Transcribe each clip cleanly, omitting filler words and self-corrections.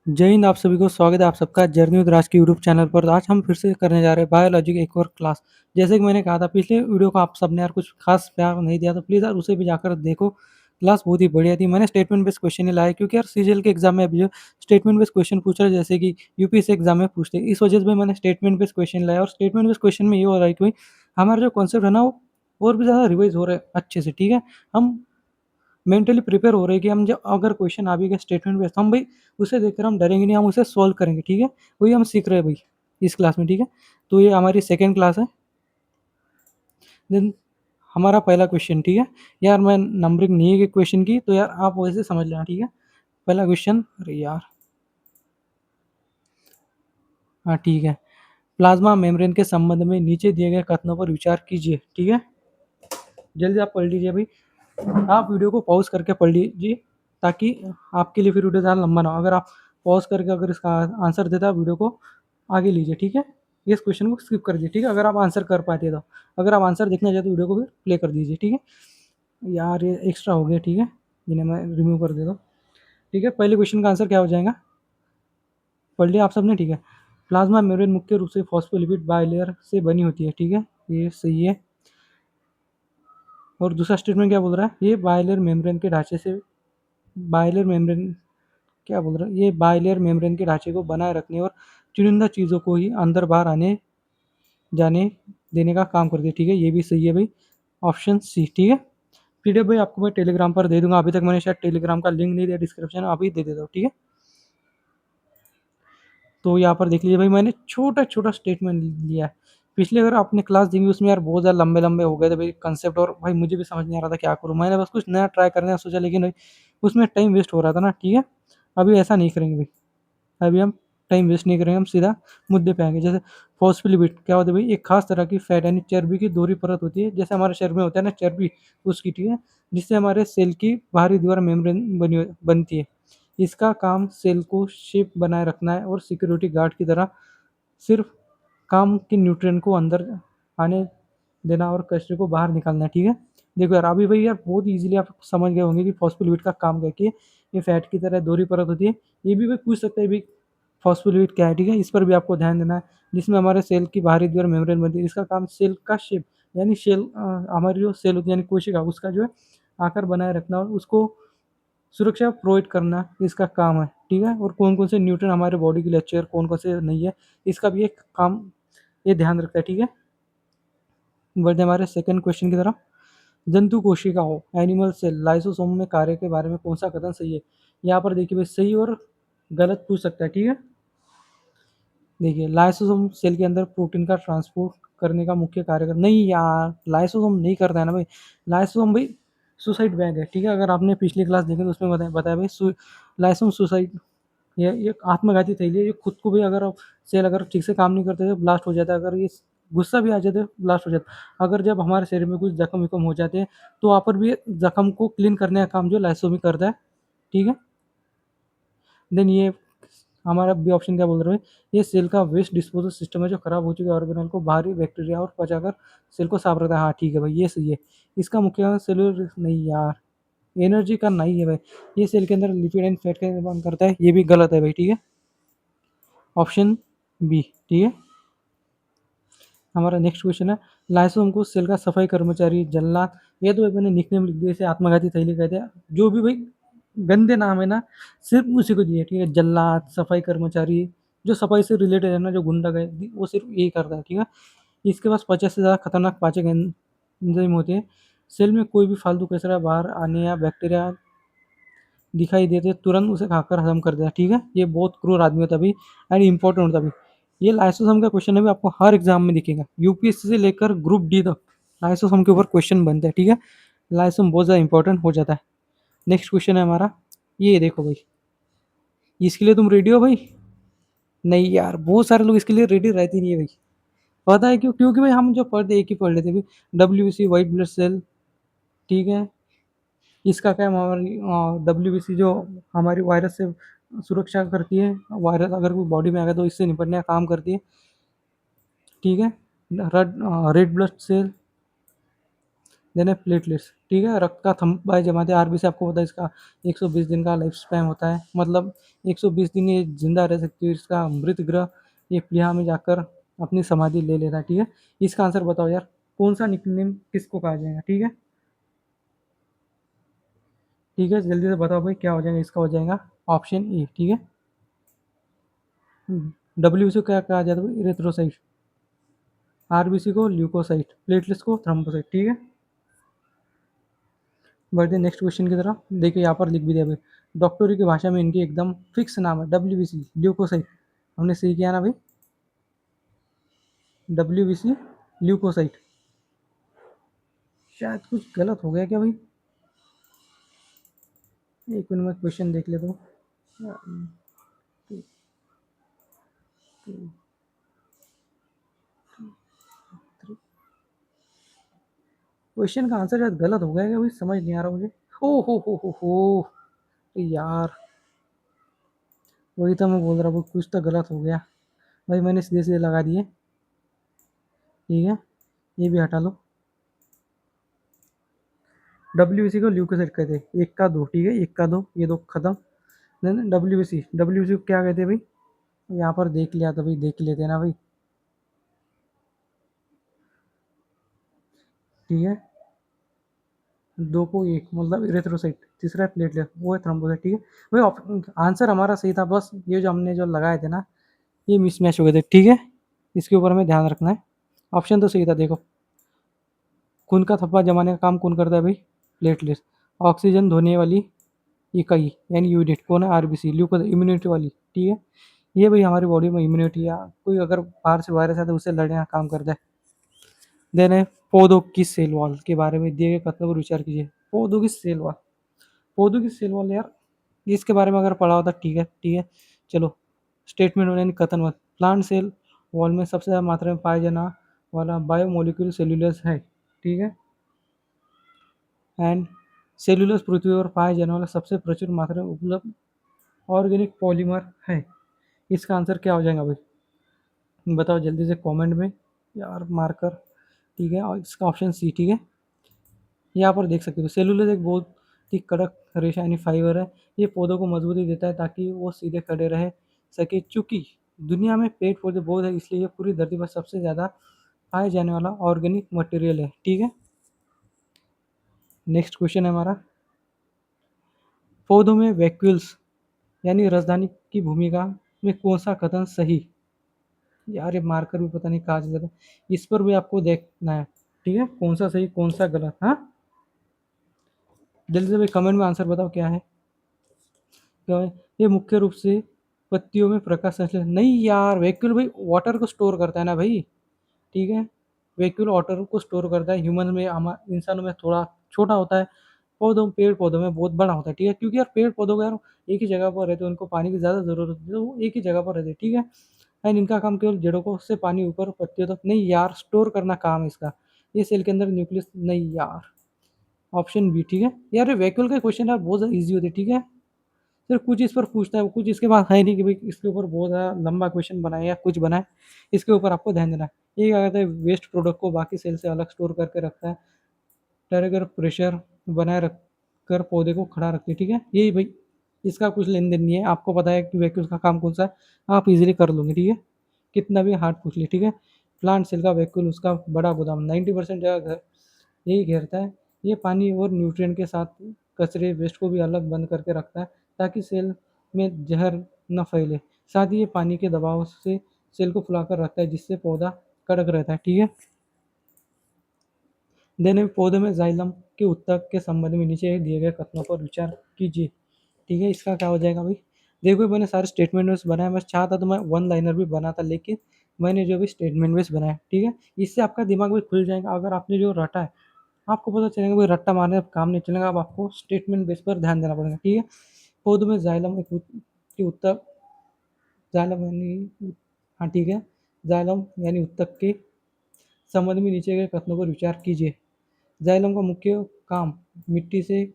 जय हिंद। आप सभी को स्वागत है आप सबका जर्नी विद राज के यूट्यूब चैनल पर। आज हम फिर से करने जा रहे हैं बायोलॉजी की एक और क्लास। जैसे कि मैंने कहा था पिछले वीडियो को आप सबने यार कुछ खास प्यार नहीं दिया, तो प्लीज़ यार उसे भी जाकर देखो। क्लास बहुत ही बढ़िया थी। मैंने स्टेटमेंट बेस्ड क्वेश्चन ही लाया क्योंकि यार सीजीएल के एग्जाम में अभी जो स्टेटमेंट बेस्ड क्वेश्चन पूछ रहे हैं जैसे कि यूपीएससी एग्जाम में पूछते हैं, इस वजह से मैंने स्टेटमेंट बेस्ड क्वेश्चन लाया। और स्टेटमेंट बेस्ड क्वेश्चन में ये हो रहा है कि भाई हमारा जो कॉन्सेप्ट है ना वो और भी ज़्यादा रिवाइज हो रहा है अच्छे से। ठीक है, हम मेंटली प्रिपेयर हो रहे हैं कि हम जब अगर क्वेश्चन आ भी गया स्टेटमेंट बेस्ड, हम भाई उसे देखकर हम डरेंगे नहीं, हम उसे सॉल्व करेंगे। ठीक है, वही हम सीख रहे हैं भाई इस क्लास में। ठीक है, तो ये हमारी सेकेंड क्लास है। देन हमारा पहला क्वेश्चन, ठीक है यार, मैं नंबरिंग नहीं है कि क्वेश्चन की, तो यार आप वैसे समझ लेना। ठीक है, पहला क्वेश्चन, अरे यार, हाँ ठीक है। प्लाज्मा मेम्ब्रेन के संबंध में नीचे दिए गए कथनों पर विचार कीजिए। ठीक है, जल्दी आप पढ़ लीजिए भाई। आप वीडियो को पॉज करके पढ़ लीजिए ताकि आपके लिए फिर वीडियो ज़्यादा लंबा ना हो। अगर आप पॉज करके अगर इसका आंसर देते आप वीडियो को आगे लीजिए। ठीक है, इस क्वेश्चन को स्किप कर दीजिए। ठीक है, अगर आप आंसर कर पाते तो। अगर आप आंसर देखना चाहते तो वीडियो को फिर प्ले कर दीजिए। ठीक है यार, ये एक्स्ट्रा हो गया। ठीक है, इन्हें मैं रिमूव कर देता हूँ। ठीक है, पहले क्वेश्चन का आंसर क्या हो जाएगा, पढ़ लिया आप सबने। ठीक है, प्लाज्मा मेम्ब्रेन मुख्य रूप से फॉस्फोलिपिड बाइलेयर से बनी होती है। ठीक है, ये सही है। और दूसरा स्टेटमेंट क्या बोल रहा है, ये बाइलेयर मेम्ब्रेन के ढांचे से, बाइलेयर मेम्ब्रेन क्या बोल रहा है, ये बाइलेयर मेम्ब्रेन के ढांचे को बनाए रखने और चुनिंदा चीज़ों को ही अंदर बाहर आने जाने देने का काम करती है। ठीक है, ये भी सही है भाई, ऑप्शन सी। ठीक है, पीडीएफ भाई आपको मैं टेलीग्राम पर दे दूंगा। अभी तक मैंने शायद टेलीग्राम का लिंक नहीं दिया डिस्क्रिप्शन में, अभी दे देता हूँ। ठीक है, तो यहाँ पर देख लीजिए भाई, मैंने छोटा छोटा स्टेटमेंट लिया है। पिछले अगर आपने क्लास दी उसमें यार बहुत ज़्यादा लंबे लंबे हो गए थे भाई कंसेप्ट, और भाई मुझे भी समझ नहीं आ रहा था क्या करूँ। मैंने बस कुछ नया ट्राई करने का सोचा, लेकिन भाई उसमें टाइम वेस्ट हो रहा था ना। ठीक है, अभी ऐसा नहीं करेंगे भाई। अभी हम टाइम वेस्ट नहीं करेंगे, हम सीधा मुद्दे पे आएंगे। जैसे फॉस्फोलिपिड क्या होता है भाई, एक खास तरह की फैट यानी चर्बी की दोहरी परत होती है, जैसे हमारे शरीर में होता है ना चर्बी, उसकी। ठीक है, जिससे हमारे सेल की बाहरी दीवार मेम्ब्रेन बनती है। इसका काम सेल को शेप बनाए रखना है और सिक्योरिटी गार्ड की तरह सिर्फ काम के न्यूट्रिएंट को अंदर आने देना और कचरे को बाहर निकालना है। ठीक है, देखो यार अभी भाई यार बहुत इजीली आप समझ गए होंगे कि फॉस्फोलिपिड का काम क्या है। ये फैट की तरह दोहरी परत होती है। ये भी भाई पूछ सकते हैं भाई फॉस्फोलिपिड क्या है। ठीक है, इस पर भी आपको ध्यान देना है। जिसमें हमारे सेल की बाहरी दीवार मेम्ब्रेन बनती है, इसका काम सेल का शेप यानी सेल, हमारी जो सेल होती है यानी कोशिका, उसका जो है आकार बनाए रखना और उसको सुरक्षा प्रोवाइड करना इसका काम है। ठीक है, और कौन कौन से न्यूट्रिएंट हमारे बॉडी के लिए अच्छे और कौन कौन से नहीं है, इसका भी एक काम ये ध्यान रखता है। ठीक है, बढ़ते हमारे सेकंड क्वेश्चन की तरफ। जंतु कोशिका हो एनिमल सेल लाइसोसोम में कार्य के बारे में कौन सा कथन सही है। यहाँ पर देखिए भाई सही और गलत पूछ सकता है। ठीक है, देखिए लाइसोसोम सेल के अंदर प्रोटीन का ट्रांसपोर्ट करने का मुख्य कार्य कर, नहीं यार लाइसोसोम नहीं करता है ना भाई। लाइसोसोम भाई सुसाइड बैग है। ठीक है, अगर आपने पिछली क्लास देखी तो उसमें बताया बताया भाई लाइसोसोम सुसाइड, ये आत्मघाती थैली है। ये खुद को भी अगर सेल अगर ठीक से काम नहीं करते तो ब्लास्ट हो जाता है। अगर ये गुस्सा भी आ जाता है ब्लास्ट हो जाता है। अगर जब हमारे शरीर में कुछ जख्म विखम हो जाते हैं तो वहाँ पर भी जख्म को क्लीन करने का काम जो लाइसोसोम ही करता है। ठीक है, देन ये हमारा बी ऑप्शन क्या बोल रहे हैं, ये सेल का वेस्ट डिस्पोजल सिस्टम है जो खराब हो चुके ऑर्गेनल को बाहरी बैक्टीरिया और पचाकर सेल को साफ रखता है। हाँ ठीक है भाई, ये सही है। इसका मुख्य कारण सेलुलर, नहीं यार एनर्जी का नहीं है भाई। ये सेल के अंदर लिपिड एंड फैट का निर्माण करता है, ये भी गलत है भाई। ठीक है, ऑप्शन बी। ठीक है, हमारा नेक्स्ट क्वेश्चन है, लाइसोम को सेल का सफाई कर्मचारी, जल्लाद, ये तो मैंने निकनेम लिख दिया, इसे आत्मघाती थैली कहते हैं। जो भी भाई गंदे नाम है ना सिर्फ उसी को दिए। ठीक है, जल्लाद, सफाई कर्मचारी, जो सफाई से रिलेटेड है ना, जो गुंडागर्दी, वो सिर्फ यही करता है। ठीक है, इसके पास 50 से ज़्यादा खतरनाक पाचक एंजाइम होते हैं। सेल में कोई भी फालतू कचरा बाहर आने या बैक्टीरिया दिखाई देते तुरंत उसे खाकर हजम कर देता। ठीक है, ये बहुत क्रूर आदमी होता भी एंड इंपॉर्टेंट होता भी। ये लाइसोसोम का क्वेश्चन है भी, आपको हर एग्जाम में दिखेगा, यूपीएससी से लेकर ग्रुप डी तक लाइसोसोम के ऊपर क्वेश्चन बनते हैं। ठीक है, लाइसोसोम बहुत ज़्यादा इंपॉर्टेंट हो जाता है। नेक्स्ट क्वेश्चन है हमारा, ये देखो भाई, इसके लिए तुम रेडी हो भाई। नहीं यार, बहुत सारे लोग इसके लिए रेडी रहते नहीं है भाई। पता है क्यों, क्योंकि भाई हम जो पढ़ते एक ही पढ़ लेते भाई, डब्ल्यू वाइट ब्लड सेल। ठीक है, इसका क्या है, हमारी डब्ल्यूबीसी जो हमारी वायरस से सुरक्षा करती है, वायरस अगर कोई बॉडी में आ गया तो इससे निपटने का काम करती है। ठीक है, red red blood cell then है प्लेटलेट्स, ठीक है, रक्त का थंबा जमाते हैं। आरबीसी आपको पता है इसका 120 दिन का लाइफ स्पैन होता है, मतलब 120 दिन ये जिंदा रह सकती है। इसका मृत ग्रह ये प्लीहा में जाकर अपनी समाधि ले लेता है, ठीक है। इसका आंसर बताओ यार, कौन सा निकनेम किसको कहा जाएगा, ठीक है। ठीक है, जल्दी से बताओ भाई क्या हो जाएगा, इसका हो जाएगा ऑप्शन ए, ठीक है। डब्ल्यू क्या कहा जाता है, इरेथ्रोसाइट, आरबीसी को ल्यूकोसाइट, प्लेटलेट्स को थ्रोम्बोसाइट, ठीक है। बढ़ते नेक्स्ट क्वेश्चन की तरफ। देखिए यहाँ पर लिख भी दिया भाई, डॉक्टरी की भाषा में इनकी एकदम फिक्स नाम है, डब्ल्यूबीसी ल्यूकोसाइट। हमने सही किया ना भाई, डब्ल्यूबीसी ल्यूकोसाइट। शायद कुछ गलत हो गया क्या भाई, एक मिनट में क्वेश्चन देख लेता हूँ। क्वेश्चन का आंसर शायद गलत हो गया क्या भाई, समझ नहीं आ रहा मुझे। हो यार, वही तो मैं बोल रहा हूँ, कुछ तो गलत हो गया भाई, मैंने सीधे सीधे लगा दिए, ठीक है। ये भी हटा लो, डब्ल्यूबीसी को ल्यूकोसाइट कहते हैं, एक का दो, ठीक है, एक का दो, ये दो खत्म। देन डब्ल्यूबीसी को क्या कहते हैं भाई, यहाँ पर देख लिया तो भाई देख लेते हैं ना भाई, ठीक है। दो को एक मतलब इरेथ्रोसाइट, तीसरा प्लेटलेट वो है थ्रोम्बोसाइट, ठीक है भाई। आंसर हमारा सही था, बस ये जो हमने जो लगाए थे ना, ये मिसमैच हो गए थे, ठीक है। इसके ऊपर हमें ध्यान रखना है। ऑप्शन तो सही था, देखो, खून का थप्पा जमाने का काम कौन करता है भाई, प्लेटलेट। ऑक्सीजन धोने वाली इकाई यानी यूनिट कौन है, आरबीसी ल्यूकोस, इम्यूनिटी वाली, ठीक है। ये भाई हमारी बॉडी में इम्यूनिटी या कोई अगर बाहर से वायरस है तो उससे लड़ने का काम करता है। देन है पौधों की सेल वॉल के बारे में दिए गए कथनों पर विचार कीजिए। पौधों की सेल वॉल, पौधों की सेल वॉल यार, इसके बारे में अगर पढ़ा होता, ठीक है, ठीक है। चलो, स्टेटमेंट यानी कथन मत, प्लांट सेल वॉल में सबसे ज़्यादा मात्रा में पाया जाना वाला बायोमोलिक्यूल सेल्यूलस है, ठीक है। एंड सेल्यूलस पृथ्वी पर पाए जाने वाला सबसे प्रचुर मात्रा में उपलब्ध ऑर्गेनिक पॉलीमर है। इसका आंसर क्या हो जाएगा भाई, बताओ जल्दी से कमेंट में यार, मार्कर, ठीक है। और इसका ऑप्शन सी, ठीक है। यहाँ पर देख सकते हो सेलुलोज एक बहुत ही कड़क रेशा यानी फाइबर है। ये पौधों को मजबूती देता है ताकि वो सीधे खड़े रह सके। चूंकि दुनिया में पेड़ पौधे बहुत है, इसलिए ये पूरी धरती पर सबसे ज़्यादा पाए जाने वाला ऑर्गेनिक मटेरियल है, ठीक है। नेक्स्ट क्वेश्चन है हमारा, पौधों में वैक्यूल्स यानी राजधानी की भूमिका में कौन सा कथन सही। यार ये मार्कर भी पता नहीं कहाँ से जाता है, इस पर भी आपको देखना है, ठीक है, कौन सा सही कौन सा गलत। हाँ, जल्दी से भाई कमेंट में आंसर बताओ क्या है, क्या है। ये मुख्य रूप से पत्तियों में प्रकाश संश्लेषण नहीं यार, वैक्यूल भाई वाटर को स्टोर करता है ना भाई, ठीक है। वैक्यूल वाटर को स्टोर करता है, ह्यूमन में इंसानों में थोड़ा छोटा होता है, पौधों पेड़ पौधों में बहुत बड़ा होता है, ठीक है। क्योंकि यार पेड़ पौधों को यार एक ही जगह पर रहते हैं, उनको पानी की ज़्यादा ज़रूरत होती है, तो वो एक ही जगह पर रहते हैं, ठीक है। एंड इनका काम केवल जड़ों को से पानी ऊपर पत्तियों तक नहीं यार, स्टोर करना काम है इसका। ये सेल के अंदर न्यूक्लियस नहीं यार, ऑप्शन बी, ठीक है। यार ये वैक्यूल का क्वेश्चन यार बहुत ज़्यादा ईजी होते हैं, ठीक है। सिर्फ कुछ इस पर पूछता है, कुछ इसके पास है नहीं कि भाई इसके ऊपर बहुत ज़्यादा लंबा क्वेश्चन बनाए या कुछ बनाए। इसके ऊपर आपको ध्यान देना है। ये क्या कहते हैं, वेस्ट प्रोडक्ट को बाकी सेल से अलग स्टोर करके रखता है, टेरेगर प्रेशर बनाए रख कर पौधे को खड़ा रखती है, ठीक है। यही भाई, इसका कुछ लेन देन नहीं है, आपको पता है कि वैक्यूल का काम कौन सा है, आप इजीली कर लोगे, ठीक है। कितना भी हार्ड पूछ ले, ठीक है। प्लांट सेल का वैक्यूल उसका बड़ा गोदाम 90% जगह घर यही घेरता है। ये पानी और न्यूट्रिएंट के साथ कचरे वेस्ट को भी अलग बंद करके रखता है ताकि सेल में जहर न फैले। साथ ही ये पानी के दबाव से सेल को फुलाकर रखता है जिससे पौधा कड़क रहता है, ठीक है। देने पौधे में जाइलम के उत्तक के संबंध में नीचे दिए गए कथनों पर विचार कीजिए, ठीक है। इसका क्या हो जाएगा भाई, देखो मैंने सारे स्टेटमेंट वेस बनाए, मैं चाहता तो मैं वन लाइनर भी बनाता, लेकिन मैंने जो भी स्टेटमेंट वेस बनाया, ठीक है। इससे आपका दिमाग भी खुल जाएगा, अगर आपने जो रटा है आपको पता चलेगा भाई, रट्टा मारने अब काम नहीं चलेगा, अब आपको स्टेटमेंट बेस पर ध्यान देना पड़ेगा, ठीक है। पौधों में जाइलम के उत्तक, जाइलम यानी, हाँ ठीक है, जाइलम यानी उत्तक के संबंध में नीचे गए कथनों पर विचार कीजिए। जाइलम का मुख्य काम मिट्टी से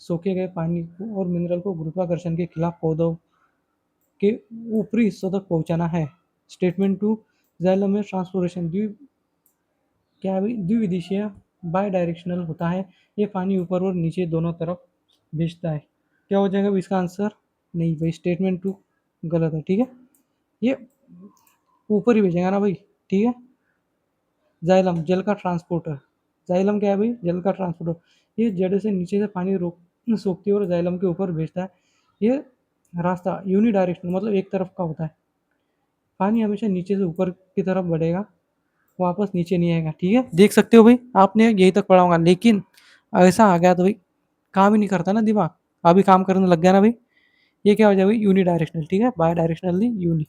सोखे गए पानी को और मिनरल को गुरुत्वाकर्षण के खिलाफ पौधों के ऊपरी हिस्सों तक पहुंचाना है। स्टेटमेंट टू, जाइलम में ट्रांसपोर्टेशन क्या है भाई, द्विविदिशीय बाय डायरेक्शनल होता है, ये पानी ऊपर और नीचे दोनों तरफ भेजता है। क्या हो जाएगा इसका आंसर? नहीं भाई, स्टेटमेंट टू गलत है, ठीक है। ये ऊपर ही भेजेगा ना भाई, ठीक है। जाइलम जल का ट्रांसपोर्टर। जाइलम क्या है भाई? जल का ट्रांसपोर्टर। ये जड़ से नीचे से पानी रोक सोखती है और जाइलम के ऊपर भेजता है। ये रास्ता यूनिडायरेक्शनल मतलब एक तरफ का होता है। पानी हमेशा नीचे से ऊपर की तरफ बढ़ेगा, वापस नीचे नहीं आएगा, ठीक है। देख सकते हो भाई, आपने यही तक पढ़ा होगा, लेकिन ऐसा आ गया तो भाई काम ही नहीं करता ना दिमाग। अभी काम करने लग गया ना भाई। ये क्या हो जाएगा भाई? यूनिडायरेक्शनल, ठीक है। बाय डायरेक्शनल नहीं,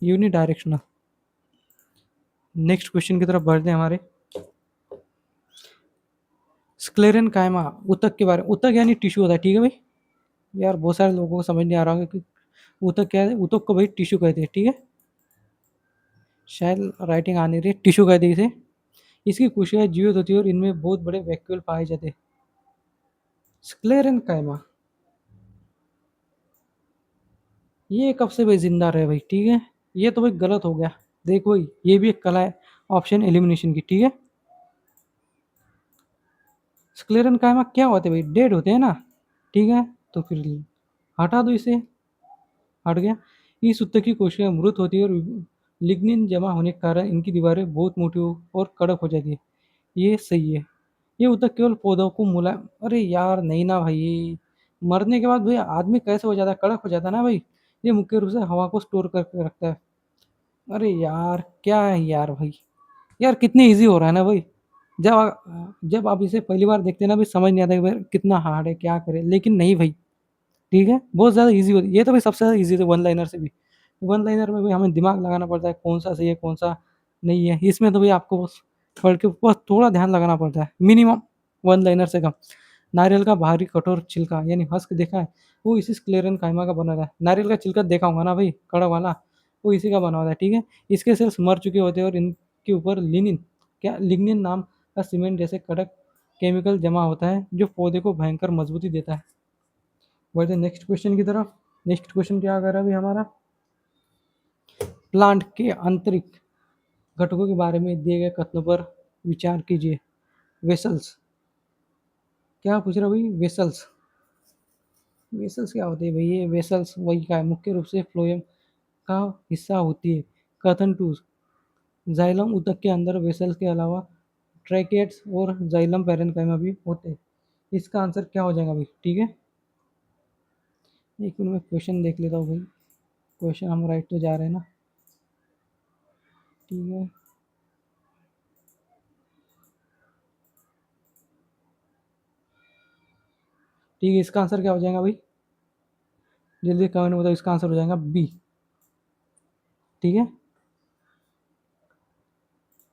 यूनिडायरेक्शनल। नेक्स्ट क्वेश्चन की तरफ बढ़ते हैं हमारे। स्क्लेरन कायमा, ऊतक के बारे में। ऊतक यानी टिश्यू होता है, ठीक है भाई। यार बहुत सारे लोगों को समझ नहीं आ रहा होगा कि ऊतक क्या है। ऊतक को भाई टिश्यू कहते हैं, ठीक है। शायद राइटिंग आने रही, टिश्यू कहते हैं इसे। इसकी कोशिकाएं जीवित होती है और इनमें बहुत बड़े वैक्यूल पाए जाते हैं। स्क्लेरन कायमा, ये कब से भाई जिंदा रहे भाई, ठीक है। ये तो भाई गलत हो गया। देखो भाई, ये भी एक कला है ऑप्शन एलिमिनेशन की, ठीक है। स्क्लेरन कायमा क्या होते हैं भाई? डेड होते हैं ना, ठीक है। तो फिर हटा दो इसे, हट गया। इस उत्तक की कोशिकाएं मृत होती है और लिग्निन जमा होने के कारण इनकी दीवारें बहुत मोटी और कड़क हो जाती है। ये सही है। ये उत्तक केवल पौधों को मुलायम, अरे यार नहीं ना भाई। मरने के बाद भाई आदमी कैसे हो जाता है? कड़क हो जाता है ना भाई। ये मुख्य रूप से हवा को स्टोर करके रखता है। अरे यार क्या है यार भाई। यार कितनी इजी हो रहा है ना भाई। जब आप इसे पहली बार देखते हैं ना भाई, समझ नहीं आता कि भाई कितना हार्ड है, क्या करे, लेकिन नहीं भाई, ठीक है। बहुत ज़्यादा ईज़ी होती है। ये तो भाई सबसे ज़्यादा ईज़ी है वन लाइनर से भी। वन लाइनर में भी हमें दिमाग लगाना पड़ता है, कौन-सा सही है, कौन-सा नहीं है। इसमें तो भाई आपको बस पढ़ के बस थोड़ा ध्यान लगाना पड़ता है, मिनिमम वन लाइनर से कम। नारियल का बाहरी कठोर छिलका यानी हस्क देखा है, वो इसी स्क्लेरन कायमा का बना हुआ है। नारियल का छिलका देखा होगा ना भाई, कड़ा वाला, वो इसी का बना हुआ है, ठीक है। इसके सेल्स मर चुके होते हैं और इनके ऊपर लिग्निन नाम का सीमेंट जैसे कड़क केमिकल जमा होता है, जो पौधे को भयंकर मजबूती देता है। बढ़ते नेक्स्ट क्वेश्चन की तरफ। नेक्स्ट क्वेश्चन क्या कर रहा है अभी हमारा? प्लांट के आंतरिक घटकों के बारे में दिए गए कथनों पर विचार कीजिए। वेसल्स, क्या पूछ रहा भाई? वेसल्स। वेसल्स क्या होते हैं भाई? ये वेसल्स वही का है, मुख्य रूप से फ्लोएम का हिस्सा होती है। कथन टू, जाइलम ऊतक के अंदर वेसल्स के अलावा ट्रैकेट्स और जाइलम पैरेन्काइमा भी होते हैं। इसका आंसर क्या हो जाएगा भाई, ठीक है। एक मिनट में क्वेश्चन देख लेता हूँ भाई। क्वेश्चन हम राइट तो जा रहे हैं ना, ठीक है। ठीक है, इसका आंसर क्या हो जाएगा भाई? जल्दी कमेंट में बताओ, इसका आंसर हो जाएगा बी, ठीक है।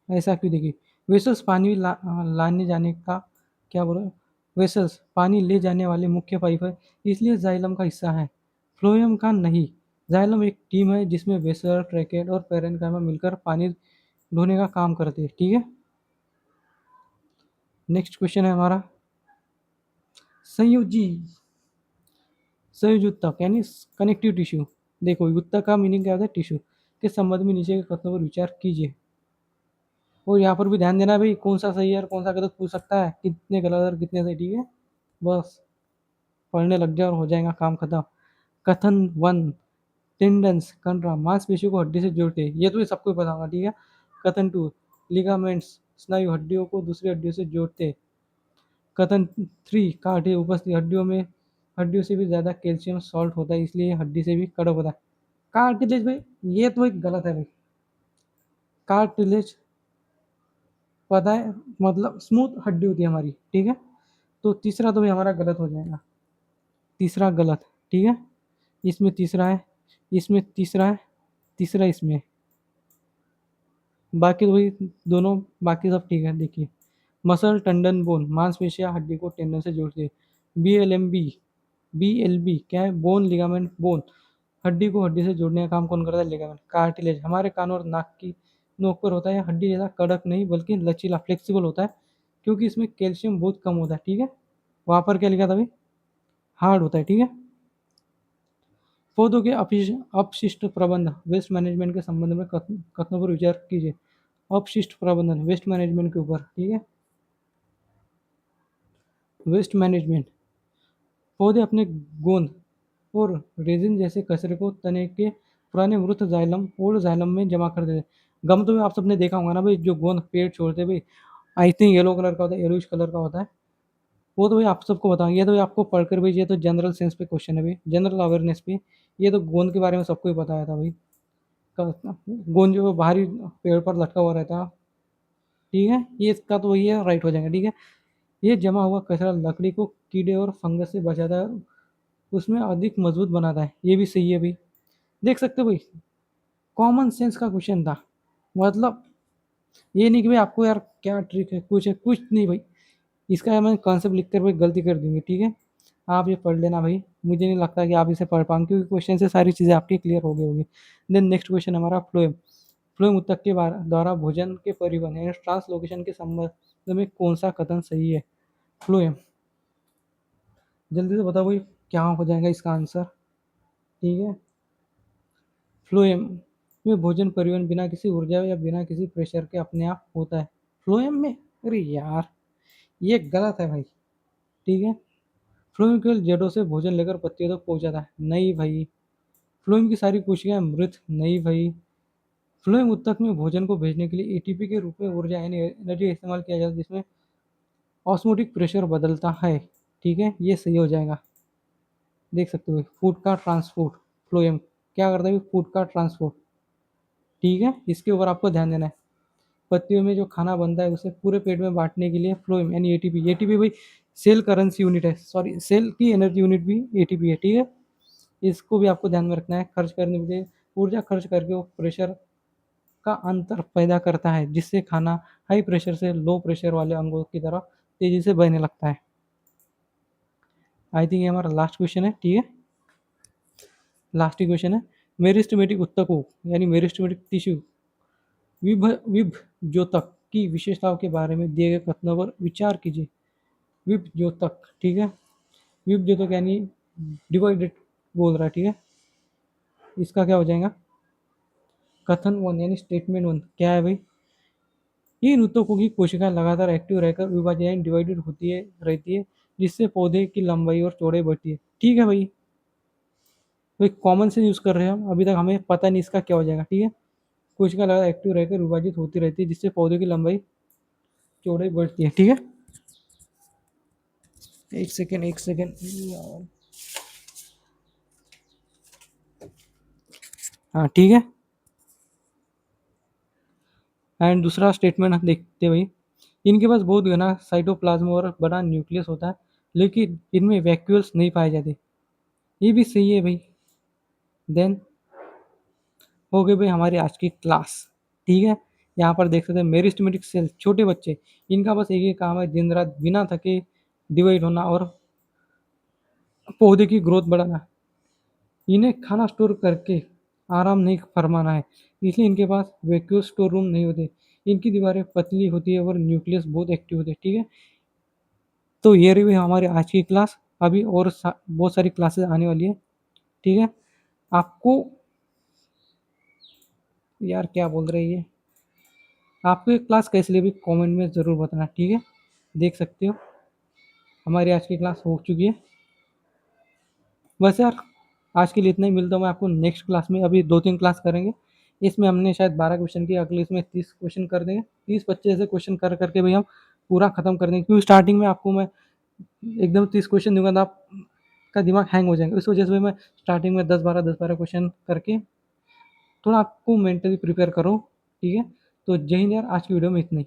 ऐसा क्यों? देखिए, वेसल्स पानी लाने जाने का, क्या बोला, वेसल्स पानी ले जाने वाले मुख्य पाइप है, इसलिए जाइलम का हिस्सा है, फ्लोएम का नहीं। जाइलम एक टीम है जिसमें वेसल, ट्रैकेट और पैरेन्काइमा मिलकर पानी ढोने का काम करते हैं, ठीक है। नेक्स्ट क्वेश्चन है हमारा। संयोजी संयोजी उत्तक यानी कनेक्टिव टिश्यू। देखो, उत्तक का मीनिंग क्या होता है? टिश्यू के संबंध में नीचे के कथनों पर विचार कीजिए। और यहाँ पर भी ध्यान देना भाई, कौन सा सही है और कौन सा गलत पूछ सकता है, कितने गलत और कितने सही, ठीक है। बस पढ़ने लग जाओ और हो जाएगा काम खत्म। कथन वन, टेंडन्स कंडरा मांसपेशियों को हड्डी से जोड़ते हैं, ये तो ये सबको पता होगा, ठीक है। कथन टू, लिगामेंट्स स्नायु हड्डियों को दूसरी हड्डियों से जोड़ते हैं। कथन थ्री, कांटे उपस्थित हड्डियों में हड्डियों से भी ज़्यादा कैल्शियम सॉल्ट होता है, इसलिए हड्डी से भी कड़क होता है। कार्टिलेज भाई, ये तो एक गलत है भाई। कार्टिलेज पता है मतलब स्मूथ हड्डी होती है हमारी, ठीक है। तो तीसरा तो भाई हमारा गलत हो जाएगा, तीसरा गलत, ठीक है। इसमें तीसरा है, इसमें तीसरा है, तीसरा इसमें है। बाकी तो वही दोनों, बाकी सब ठीक है। देखिए, मसल टंडन बोन मांसपेशियां हड्डी को टेंडन से जोड़ती है। बी एल बी क्या है? बोन लिगामेंट बोन हड्डी को हड्डी से जोड़ने का काम कौन करता है? लिगामेंट। कार्टिलेज हमारे कान और नाक की नोक पर होता है, हड्डी जैसा कड़क नहीं बल्कि लचीला फ्लेक्सिबल होता है, क्योंकि इसमें कैल्शियम बहुत कम होता है, ठीक है। वहाँ पर क्या लिखा था भाई? हार्ड होता है, ठीक है। पौधों के अपशिष्ट प्रबंध वेस्ट मैनेजमेंट के संबंध में कथनों पर विचार कीजिए। अपशिष्ट प्रबंधन, वेस्ट मैनेजमेंट के ऊपर, ठीक है। वेस्ट मैनेजमेंट, पौधे अपने गोंद और रेजिन जैसे कचरे को तने के पुराने मृत जाइलम, ओल्ड जाइलम में जमा कर देते। गम तो आप सबने देखा होगा ना भाई, जो गोंद पेड़ छोड़ते हैं भाई, आई थिंक येलो कलर का होता है, येलोइश कलर का होता है। वो तो भाई आप सबको बताऊंगा, ये तो भाई आपको पढ़कर भाई, ये तो जनरल सेंस पे क्वेश्चन है भाई, जनरल अवेयरनेस पे। ये तो गोंद के बारे में सबको ही पता था भाई। गोंद जो बाहरी पेड़ पर लटका हुआ रहता है, ठीक है, ये इसका तो वही है, राइट हो जाएगा, ठीक है। ये जमा हुआ कचरा लकड़ी को कीड़े और फंगस से बचाता है, उसमें अधिक मजबूत बनाता है, ये भी सही है भाई। देख सकते हो भाई, कॉमन सेंस का क्वेश्चन था, मतलब ये नहीं कि भाई आपको यार क्या ट्रिक है, कुछ नहीं भाई। इसका मैंने कॉन्सेप्ट लिख कर भाई गलती कर दूंगी, ठीक है। आप ये पढ़ लेना भाई, मुझे नहीं लगता कि आप इसे पढ़ पाएंगे, क्योंकि क्वेश्चन से सारी चीज़ें आपकी क्लियर हो गई होगी। देन नेक्स्ट क्वेश्चन हमारा फ्लोएम। फ्लोएम उत्तक के द्वारा भोजन के परिवहन यानी ट्रांसलोकेशन के संबंध में कौन सा कथन सही है। फ्लोएम, जल्दी से बताओ भाई, क्या हो जाएगा इसका आंसर, ठीक है। फ्लोएम में भोजन परिवहन बिना किसी ऊर्जा या बिना किसी प्रेशर के अपने आप होता है। फ्लोएम में, अरे यार ये गलत है भाई, ठीक है। फ्लोएम केवल जड़ों से भोजन लेकर पत्तियों तक पहुंचाता है, नहीं भाई। फ्लोएम की सारी कोशिकाएं मृत, नहीं भाई। फ्लोएम उत्तक में भोजन को भेजने के लिए एटीपी के रूप में ऊर्जा यानी एनर्जी का इस्तेमाल किया जाता है, जिसमें ऑस्मोटिक प्रेशर बदलता है, ठीक है, ये सही हो जाएगा। देख सकते हो फूड का ट्रांसपोर्ट, फ्लोएम क्या करता है, फूड का ट्रांसपोर्ट, ठीक है, इसके ऊपर आपको ध्यान देना है। पत्तियों में जो खाना बनता है उसे पूरे पेट में बांटने के लिए फ्लोएम यानी एटीपी, एटीपी भाई सेल करेंसी यूनिट है, सॉरी सेल की एनर्जी यूनिट भी एटीपी है, ठीक है। इसको भी आपको ध्यान में रखना है। खर्च करने के लिए ऊर्जा खर्च करके वो प्रेशर का अंतर पैदा करता है, जिससे खाना हाई प्रेशर से लो प्रेशर वाले अंगों की तरह तेजी से बहने लगता है। आई थिंक ये हमारा लास्ट क्वेश्चन है, ठीक है। लास्ट ही क्वेश्चन है, मेरिस्टेमेटिक ऊतकों यानी मेरिस्टेमेटिक टिश्यू विभज्योतक की विशेषताओं के बारे में दिए गए कथनों पर विचार कीजिए। विभज्योतक, ठीक है, विभज्योतक यानी डिवाइडेड बोल रहा है, ठीक है। इसका क्या हो जाएगा, कथन वन यानी स्टेटमेंट वन क्या है भाई, इन ऊतकों की कोशिकाएं लगातार एक्टिव रहकर विभाजित यानी डिवाइडेड होती है रहती है, जिससे पौधे की लंबाई और चौड़ाई बढ़ती है, ठीक है भाई। तो कॉमन से यूज कर रहे हैं हम, अभी तक हमें पता नहीं इसका क्या हो जाएगा, ठीक है। कोशिका लगातार एक्टिव रहकर विभाजित होती रहती है, जिससे पौधे की लंबाई चौड़ाई बढ़ती है, ठीक है। एक सेकेंड, एक सेकेंड, हाँ ठीक है। एंड दूसरा स्टेटमेंट हम देखते हैं भाई, इनके पास बहुत घना साइटोप्लाज्म और बड़ा न्यूक्लियस होता है, लेकिन इनमें वैक्यूल्स नहीं पाए जाते, ये भी सही है भाई। देन हो गई भाई हमारी आज की क्लास, ठीक है। यहाँ पर देख सकते हैं मेरिस्टेमेटिक सेल, छोटे बच्चे, इनका बस एक ही काम है, दिन रात बिना थके डिवाइड होना और पौधे की ग्रोथ बढ़ाना। इन्हें खाना स्टोर करके आराम नहीं फरमाना है, इसलिए इनके पास वैक्यूम स्टोर रूम नहीं होते। इनकी दीवारें पतली होती है और न्यूक्लियस बहुत एक्टिव होते हैं, ठीक है। तो ये रही हमारी आज की क्लास, अभी और बहुत सारी क्लासेस आने वाली है, ठीक है। आपको यार क्या बोल रहे हैं ये, आपको ये क्लास कैसी लगी कमेंट में ज़रूर बताना, ठीक है। देख सकते हो हमारी आज की क्लास हो चुकी है। बस यार आज के लिए इतना ही, मिलता हूँ मैं आपको नेक्स्ट क्लास में, अभी 2-3 क्लास करेंगे। इसमें हमने शायद 12 क्वेश्चन किया, अगले इसमें 30 क्वेश्चन कर देंगे, 30-25 ऐसे क्वेश्चन कर करके भाई हम पूरा खत्म कर देंगे, क्योंकि स्टार्टिंग में आपको मैं एकदम 30 क्वेश्चन दूंगा तो आपका दिमाग हैंग हो जाएगा, इस वजह से मैं स्टार्टिंग में 10-12 क्वेश्चन करके थोड़ा आपको मेंटली प्रिपेयर करो, ठीक है। तो जय हिंद यार, आज की वीडियो में इतना ही।